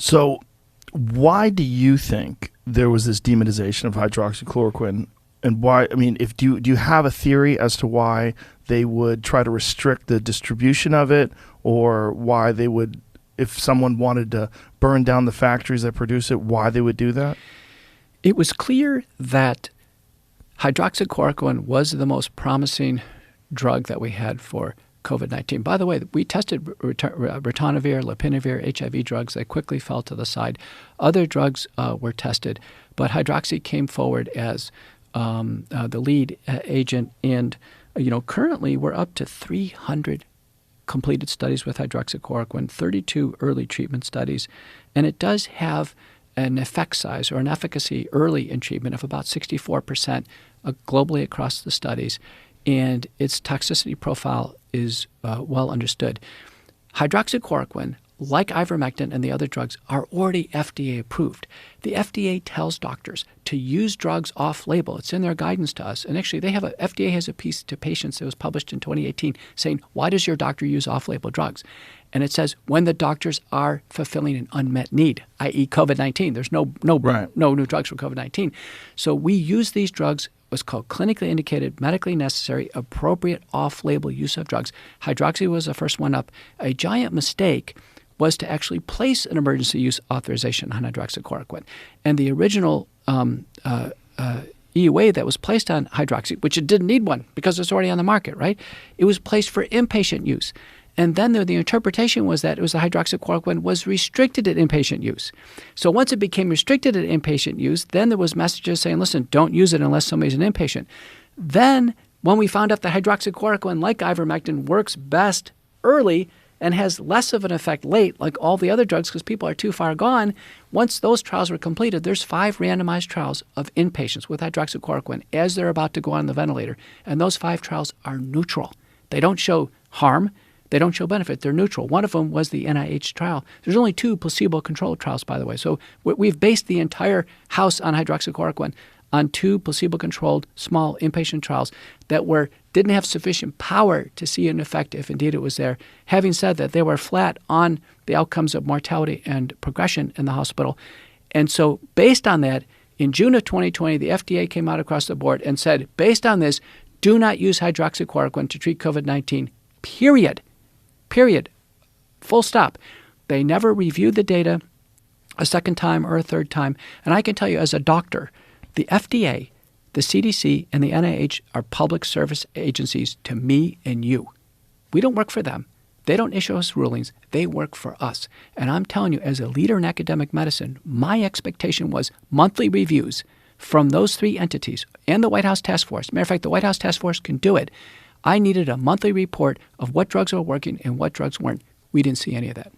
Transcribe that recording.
So why do you think there was this demonization of hydroxychloroquine? And why, I mean, do you have a theory as to why they would try to restrict the distribution of it, or why they would, if someone wanted to burn down the factories that produce it, why they would do that? It was clear that hydroxychloroquine was the most promising drug that we had for COVID-19. By the way, we tested ritonavir, lopinavir, HIV drugs. They quickly fell to the side. Other drugs were tested, but hydroxy came forward as the lead agent. And currently we're up to 300 completed studies with hydroxychloroquine, 32 early treatment studies, and it does have an effect size or an efficacy early in treatment of about 64% globally across the studies, and its toxicity profile is well understood. Hydroxychloroquine, like ivermectin and the other drugs, are already FDA approved. The FDA tells doctors to use drugs off-label. It's in their guidance to us. And actually, FDA has a piece to patients that was published in 2018 saying, why does your doctor use off-label drugs? And it says when the doctors are fulfilling an unmet need, i.e. COVID-19. There's no new drugs for COVID-19. So we use these drugs, what's called clinically indicated, medically necessary, appropriate off-label use of drugs. Hydroxy was the first one up. A giant mistake was to actually place an emergency use authorization on hydroxychloroquine. And the original EUA that was placed on hydroxy, which it didn't need one because it's already on the market, right? It was placed for inpatient use. And then the interpretation was that it was the hydroxychloroquine was restricted at inpatient use. So once it became restricted at inpatient use, then there was messages saying, listen, don't use it unless somebody's an inpatient. Then when we found out that hydroxychloroquine, like ivermectin, works best early and has less of an effect late, like all the other drugs, because people are too far gone, once those trials were completed, there's 5 randomized trials of inpatients with hydroxychloroquine as they're about to go on the ventilator. And those 5 trials are neutral. They don't show harm. They don't show benefit. They're neutral. One of them was the NIH trial. There's only 2 placebo-controlled trials, by the way. So we've based the entire house on hydroxychloroquine on 2 placebo-controlled small inpatient trials that didn't have sufficient power to see an effect if indeed it was there. Having said that, they were flat on the outcomes of mortality and progression in the hospital. And so based on that, in June of 2020, the FDA came out across the board and said, based on this, do not use hydroxychloroquine to treat COVID-19, period. Full stop. They never reviewed the data a second time or a third time. And I can tell you as a doctor, the FDA, the CDC, and the NIH are public service agencies to me and you. We don't work for them. They don't issue us rulings. They work for us. And I'm telling you, as a leader in academic medicine, my expectation was monthly reviews from those 3 entities and the White House Task Force. Matter of fact, the White House Task Force can do it. I needed a monthly report of what drugs were working and what drugs weren't. We didn't see any of that.